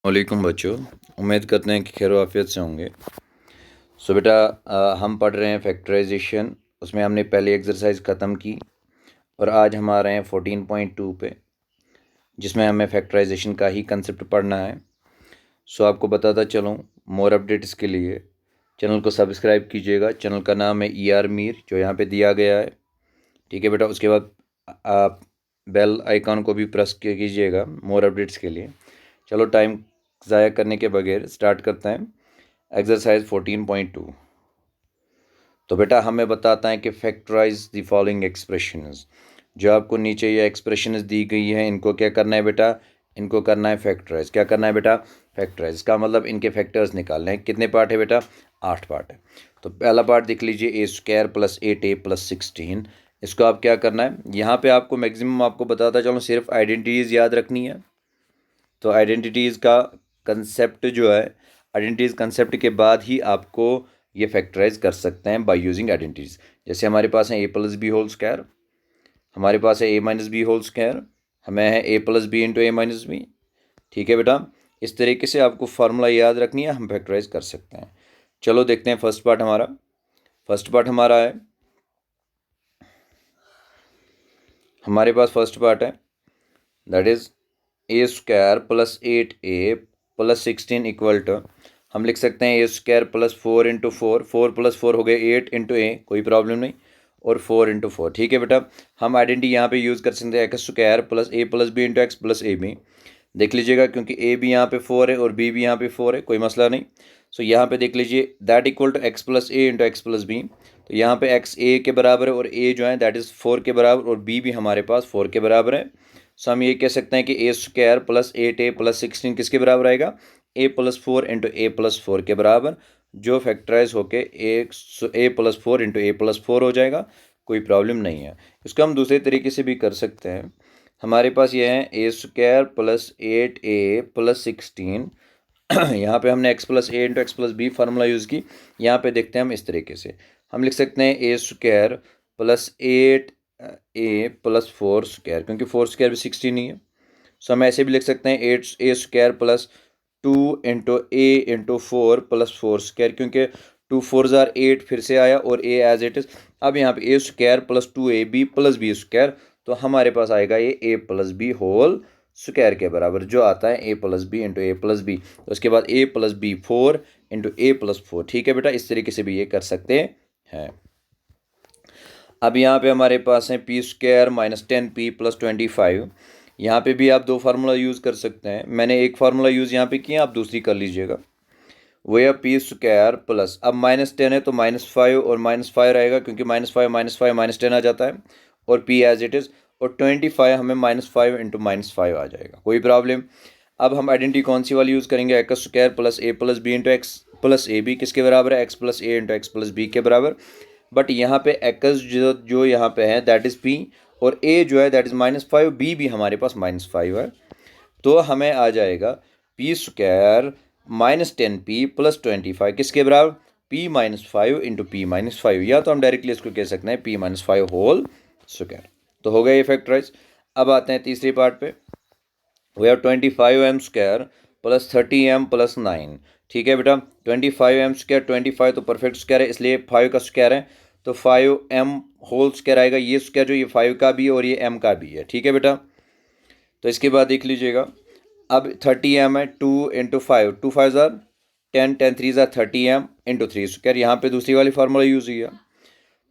वालेकुम बच्चों, उम्मीद करते हैं कि खैर आफियत से होंगे। सो बेटा, हम पढ़ रहे हैं फैक्टराइजेशन। उसमें हमने पहली एक्सरसाइज ख़त्म की और आज हम आ रहे हैं 14.2 पे, जिसमें हमें फैक्टराइजेशन का ही कंसेप्ट पढ़ना है। सो आपको बताता चलूँ, मोर अपडेट्स के लिए चैनल को सब्सक्राइब कीजिएगा। चैनल का नाम है ER मीर, जो यहाँ पे दिया गया है। ठीक है बेटा, उसके बाद आप बेल आइकॉन को भी प्रेस कीजिएगा मोर अपडेट्स के लिए। चलो टाइम ज़ाया करने के बगैर स्टार्ट करते हैं एक्सरसाइज 14.2। तो बेटा हमें बताता है कि फैक्टराइज द फॉलोइंग एक्सप्रेशंस। जो आपको नीचे ये एक्सप्रेशंस दी गई हैं, इनको क्या करना है बेटा? इनको करना है फैक्टराइज। क्या करना है बेटा? फैक्टराइज। का मतलब इनके फैक्टर्स निकालने हैं। कितने पार्ट है बेटा? 8 पार्ट है। तो पहला पार्ट देख लीजिए, A² + 8A + 16। इसको आप क्या करना है, यहाँ पे आपको मैक्सिमम आपको बताता चलूँ, सिर्फ आइडेंटिटीज़ याद रखनी है। तो आइडेंटिटीज़ का कंसेप्ट जो है, आइडेंटिटीज़ कंसेप्ट के बाद ही आपको ये फैक्टराइज कर सकते हैं बाय यूजिंग आइडेंटिटीज़। जैसे हमारे पास है A+B², हमारे पास है A-B², हमें है A+B × A-B। ठीक है बेटा, इस तरीके से आपको फार्मूला याद रखनी है, हम फैक्टराइज कर सकते हैं। चलो देखते हैं फर्स्ट पार्ट हमारा है, हमारे पास फर्स्ट पार्ट है, that is A² + 8A + 16 equal to, हम लिख सकते हैं A² + 4 × 4, 4 + 4 हो गए 8 × A, कोई प्रॉब्लम नहीं, और 4 × 4। ठीक है बेटा, हम आइडेंटिटी यहाँ पे यूज़ कर सकते हैं x² + A + B × x + AB। देख लीजिएगा, क्योंकि A भी यहाँ पे 4 है और B भी यहाँ पे 4 है, कोई मसला नहीं। सो यहाँ पे देख लीजिए, that equal to x + A × x + B। तो यहाँ पे x A के बराबर है और A जो है दैट इज़ 4 के बराबर, और B भी हमारे पास 4 के बराबर है। सो हम ये कह सकते हैं कि A² + 8A + 16 किसके बराबर आएगा? A + 4 × A + 4 के बराबर, जो फैक्टराइज होके A + 4 × A + 4 हो जाएगा, कोई प्रॉब्लम नहीं है। इसको हम दूसरे तरीके से भी कर सकते हैं। हमारे पास ये है A² + 8A + 16। यहाँ पे हमने x + A × x + B formula use की। यहाँ पे देखते हैं हम इस तरीके से, हम लिख सकते हैं A² + 8A + 4², क्योंकि 4² भी 16 ही है। सो हम ऐसे भी लिख सकते हैं A² + 2 × A × 4 + 4², क्योंकि 2 4 = 8 फिर से आया और A एज इट इज़। अब यहाँ पे A² + 2AB + B², तो हमारे पास आएगा ये A + B² के बराबर, जो आता है A + B × A + B। तो उसके बाद A + B 4 × A + 4। ठीक है बेटा, इस तरीके से भी ये कर सकते हैं। अब यहाँ पे हमारे पास है P² - 10P + 25। यहाँ पे भी आप दो फार्मूला यूज़ कर सकते हैं। मैंने एक फार्मूला यूज़ यहाँ पे किया, आप दूसरी कर लीजिएगा। वो है P² प्लस, अब -10 है तो -5 और -5 रहेगा, क्योंकि -5 -5 -10 आ जाता है, और P एज इट इज़, और 25 हमें -5 × -5 आ जाएगा, कोई प्रॉब्लम। अब हम आइडेंटिटी कौन सी वाली यूज़ करेंगे? x² + A + B × x + AB किसके बराबर है? x + A × x + B के बराबर। बट यहाँ पे x जो यहाँ पे है दैट इज़ P, और A जो है दैट इज़ -5, B भी हमारे पास -5 है। तो हमें आ जाएगा P² - 10P + 25 किसके बराबर? P - 5 × P - 5, या तो हम डायरेक्टली इसको कह सकते हैं P - 5²। तो हो गया ये फैक्टराइज। अब आते हैं तीसरी पार्ट पे, वी हैव 25m² + 30m + 9। ठीक है बेटा, 25m², 25 तो परफेक्ट स्क्वायर है, इसलिए 5 का स्क्वायर है, तो 5m² आएगा। ये स्क्वायर जो, ये 5 का भी है और ये m का भी है। ठीक है बेटा, तो इसके बाद देख लीजिएगा, अब 30m है, 2 × 5, 2 5 ज़ार 10, 10 3 ज़ार 30m × 3²। यहाँ पे दूसरी वाली फार्मूला यूज़ हुई है,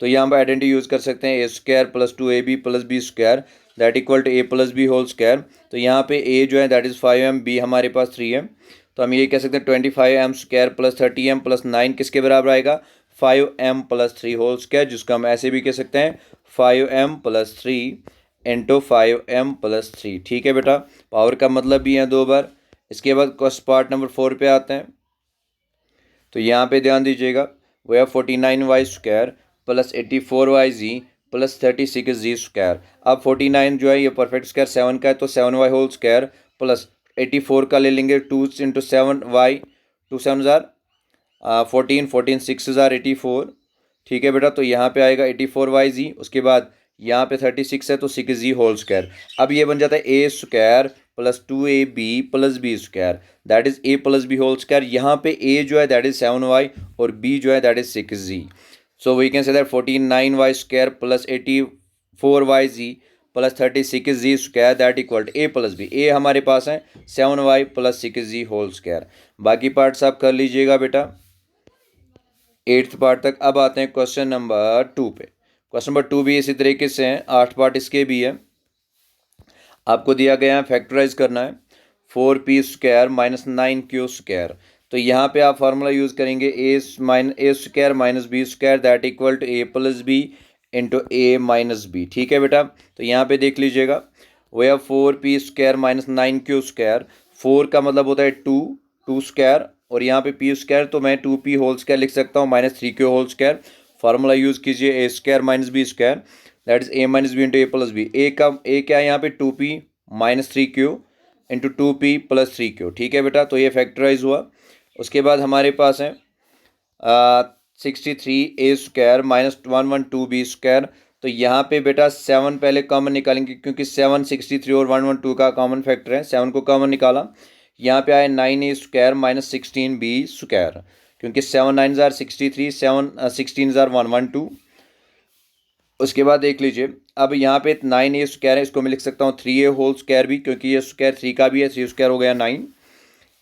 तो यहाँ पर आइडेंटिटी यूज़ कर सकते हैं A² + 2AB + B² that equal to A + B²। तो यहाँ पे A जो है दैट इज़ 5m, B हमारे पास 3 है, तो हम ये कह सकते हैं 25m² + 30m + 9 किसके बराबर आएगा? 5m + 3², जिसको हम ऐसे भी कह सकते हैं 5m + 3 × 5m + 3। ठीक है बेटा, पावर का मतलब भी है 2 बार। इसके बाद पार्ट नंबर 4 पे आते हैं, तो यहाँ पे ध्यान दीजिएगा, वो है 49y² + 84yz + 36z²। अब 49 जो है ये परफेक्ट स्क्वायर 7 का है, तो 7y² + 84 का ले लेंगे 2 × 7y, 2 7 ज़ार 14, 14 6 ज़ार 84। ठीक है बेटा, तो यहाँ पे आएगा 84yz, उसके बाद यहाँ पे 36 है तो 6z²। अब ये बन जाता है A² plus 2ab plus B square that is a plus b whole square. यहाँ पे a जो है दैट इज 7y और b जो है that is 6z। So we can say that 49y square plus 84yz plus 36z square that equal to a plus b. a हमारे पास है 7y plus 6z whole square. बाकी parts आप कर लीजिएगा बेटा 8th पार्ट तक। अब आते हैं क्वेश्चन नंबर 2 पे। क्वेश्चन नंबर 2 भी इसी तरीके से है, 8 पार्ट इसके भी है। आपको दिया गया है फैक्टराइज करना है 4p square minus 9q square. तो यहाँ पे आप फार्मूला यूज़ करेंगे A square minus B square that equal to A plus B into A minus B. ठीक है बेटा, तो यहाँ पे देख लीजिएगा we have 4p square minus 9q square. 4 का मतलब होता है 2 स्क्वायर और यहाँ पे p स्क्वायर, तो मैं 2p होल स्क्वायर लिख सकता हूँ minus 3q whole square. Formula use कीजिए A square minus B square that is A minus B into A plus B. A क्या है यहाँ पे 2p minus 3q into 2p plus 3q। ठीक है बेटा, तो ये फैक्टराइज हुआ। उसके बाद हमारे पास है 63a square minus 112b square. तो यहाँ पे बेटा 7 पहले कॉमन निकालेंगे क्योंकि 7 63 और 112 का कॉमन फैक्टर है। 7 को कॉमन निकाला, यहाँ पे आया 9a square minus 16b square क्योंकि 7 9 जार 63, 7 16 जार 112। उसके बाद देख लीजिए अब यहाँ पे 9a स्क्वायर है, इसको मैं लिख सकता हूँ 3a होल स्क्वायर भी क्योंकि ये स्क्वायर 3 का भी है, 3 स्क्वायर हो गया 9।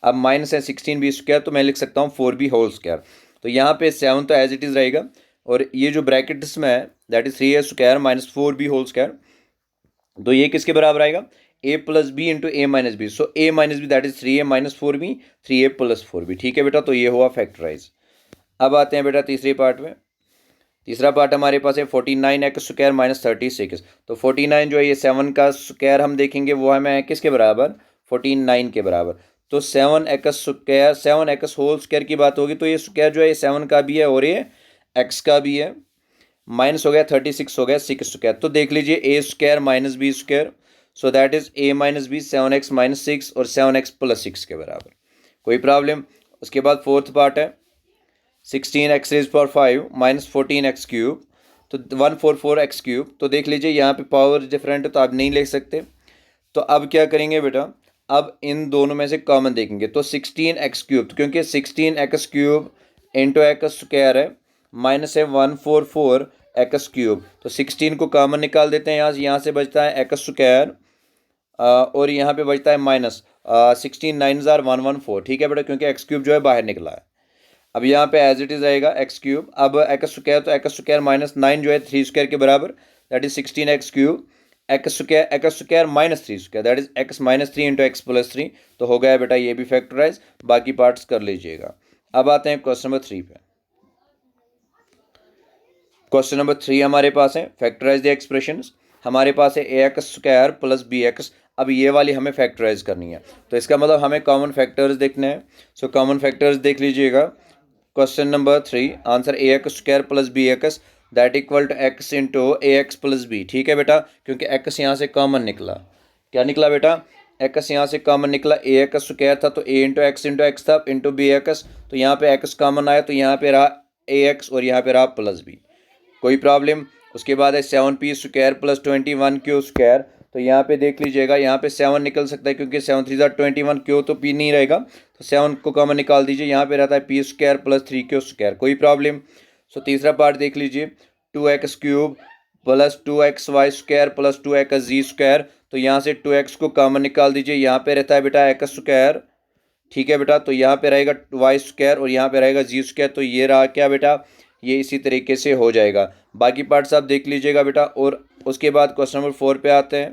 अब माइनस है 16b स्क्वायर, तो मैं लिख सकता हूँ 4b होल स्क्वायर। तो यहाँ पे 7 तो एज इट इज़ रहेगा और ये जो ब्रैकेट्स में है that is 3a square minus 4b whole square. तो ये किसके बराबर आएगा a plus B into A minus b. So a minus b that is 3a minus 4b 3a plus 4b। ठीक है बेटा, तो ये हुआ फैक्टराइज। अब आते हैं बेटा तीसरे पार्ट में। तीसरा पार्ट हमारे पास है 49x स्क्वायर माइनस 36। तो 49 जो है ये 7 का स्क्वायर हम देखेंगे वो हमें किसके बराबर 49 के बराबर। तो 7x square 7x whole square की बात होगी तो ये स्क्वायर जो है ये 7 का भी है और ये x का भी है। माइनस हो गया 36 हो गया 6 स्क्वायर। तो देख लीजिए A square minus B square so that is A minus B 7x minus 6 और 7x प्लस 6 के बराबर। कोई प्रॉब्लम। उसके बाद फोर्थ पार्ट है 16x raise power 5 minus 14x cube, तो 144x क्यूब। तो देख लीजिए यहाँ पे पावर डिफरेंट है तो आप नहीं ले सकते। तो अब क्या करेंगे बेटा, अब इन दोनों में से कॉमन देखेंगे तो 16x क्यूब, क्योंकि 16x cube into x square है माइनस है 144x क्यूब। तो 16 को कॉमन निकाल देते हैं, यहाँ से बचता है एक्स स्क्वायर और यहाँ पे बचता है माइनस 16 9 जार 114। ठीक है बेटा, क्योंकि एक्स क्यूब जो है बाहर निकला है। अब यहाँ पे एज इट इज़ रहेगा एक्स क्यूब। अब एक्स स्क्वायर, तो एक्स स्क्वायर माइनस 9 जो है 3 स्क्वायर के बराबर that is 16x cube. X square minus 3 square that is x minus 3 into x plus 3। तो हो गया बेटा ये भी फैक्टराइज। बाकी पार्ट्स कर लीजिएगा। अब आते हैं क्वेश्चन नंबर 3 पे। क्वेश्चन नंबर 3 हमारे पास है फैक्टराइज द एक्सप्रेशंस। हमारे पास है A x square plus B X. अब ये वाली हमें फैक्टराइज करनी है, तो इसका मतलब हमें कॉमन फैक्टर्स देखने हैं। सो कॉमन फैक्टर्स देख लीजिएगा। Question number 3 answer a x square plus B x that equal to x into a x plus b. ठीक है बेटा, क्योंकि एक्स यहाँ से कॉमन निकला। क्या निकला बेटा, एक्स यहाँ से कॉमन निकला। ए एक्स स्क्वायर था तो ए इंटू एक्स था इंटू बी एक्स, तो यहाँ पे एक्स कॉमन आया तो यहाँ पे रहा ए एक्स और यहाँ पे रहा प्लस बी। कोई प्रॉब्लम। उसके बाद है 7p square plus 21q square. तो यहाँ पे देख लीजिएगा, यहाँ पे 7 निकल सकता है क्योंकि 7 3 21 क्यू तो p नहीं रहेगा, तो 7 को कॉमन निकाल दीजिए। यहाँ पे रहता है p square plus 3q square. कोई प्रॉब्लम। सो तीसरा पार्ट देख लीजिए 2x cube plus 2xy square plus 2xz square. तो यहाँ से 2x को कॉमन निकाल दीजिए। यहाँ पे रहता है बेटा x स्क्वायर। ठीक है बेटा, तो यहाँ पे रहेगा y स्क्वायर और यहाँ पे रहेगा z स्क्वायर। तो ये रहा क्या बेटा, ये इसी तरीके से हो जाएगा। बाकी पार्ट्स आप देख लीजिएगा बेटा। और उसके बाद क्वेश्चन नंबर 4 पे आते हैं।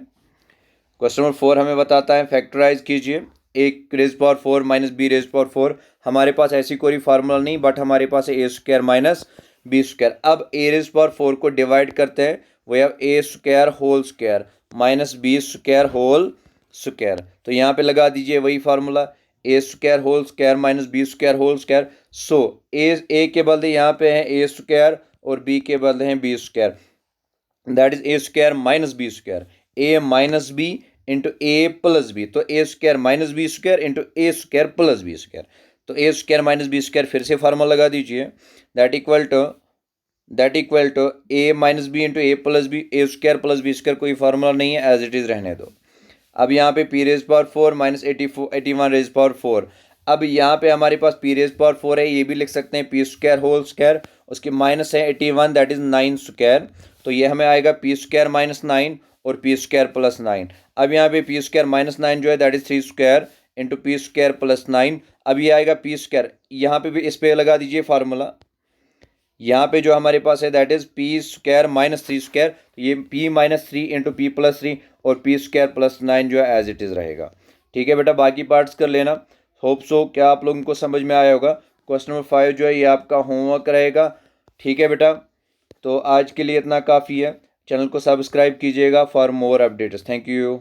क्वेश्चन नंबर 4 हमें बताता है फैक्टराइज कीजिए A raise power 4 minus B raise power 4। हमारे पास ऐसी कोई फार्मूला नहीं, बट हमारे पास है A square minus B square. अब ए रेज पावर 4 को डिवाइड करते हैं, वो है A square whole square minus B square whole square. तो यहाँ पे लगा दीजिए वही formula A square whole square minus B square whole square. So A के बदले यहाँ पे है ए स्क्वायर और बी के बदले हैं B square that is A square minus B square. A minus B into A plus B, तो A square minus B square into A square plus B square. तो A square minus B square फिर से formula लगा दीजिए that equal to A minus B into A plus B. A square plus B square कोई formula नहीं है, as it is रहने दो। अब यहाँ पे p raise power 4 minus 81 raise power 4। अब यहाँ पे हमारे पास पी रेज पावर 4 है, ये भी लिख सकते हैं पी स्क्वायर होल स्क्वायर, उसके माइनस है 81 दैट इज 9 स्क्वायर, तो ये हमें आएगा पी स्क्वायर माइनस 9 और पी स्क्वायर प्लस 9। अब यहाँ पे पी स्क्वायर माइनस 9 जो है that is 3 square into P square plus 9। अब ये आएगा पी स्क्वायर, यहाँ पे भी इस पे लगा दीजिए फार्मूला, यहाँ पे जो हमारे पास है that is P square minus 3 square, ये P minus 3 into P plus 3 और पी स्क्वायर प्लस 9 जो है एज इट इज़ रहेगा। ठीक है बेटा, बाकी पार्ट्स कर लेना। होप सो क्या आप लोगों को समझ में आया होगा। क्वेश्चन नंबर 5 जो है ये आपका होमवर्क रहेगा। ठीक है बेटा, तो आज के लिए इतना काफ़ी है। चैनल को सब्सक्राइब कीजिएगा for more updates. Thank you.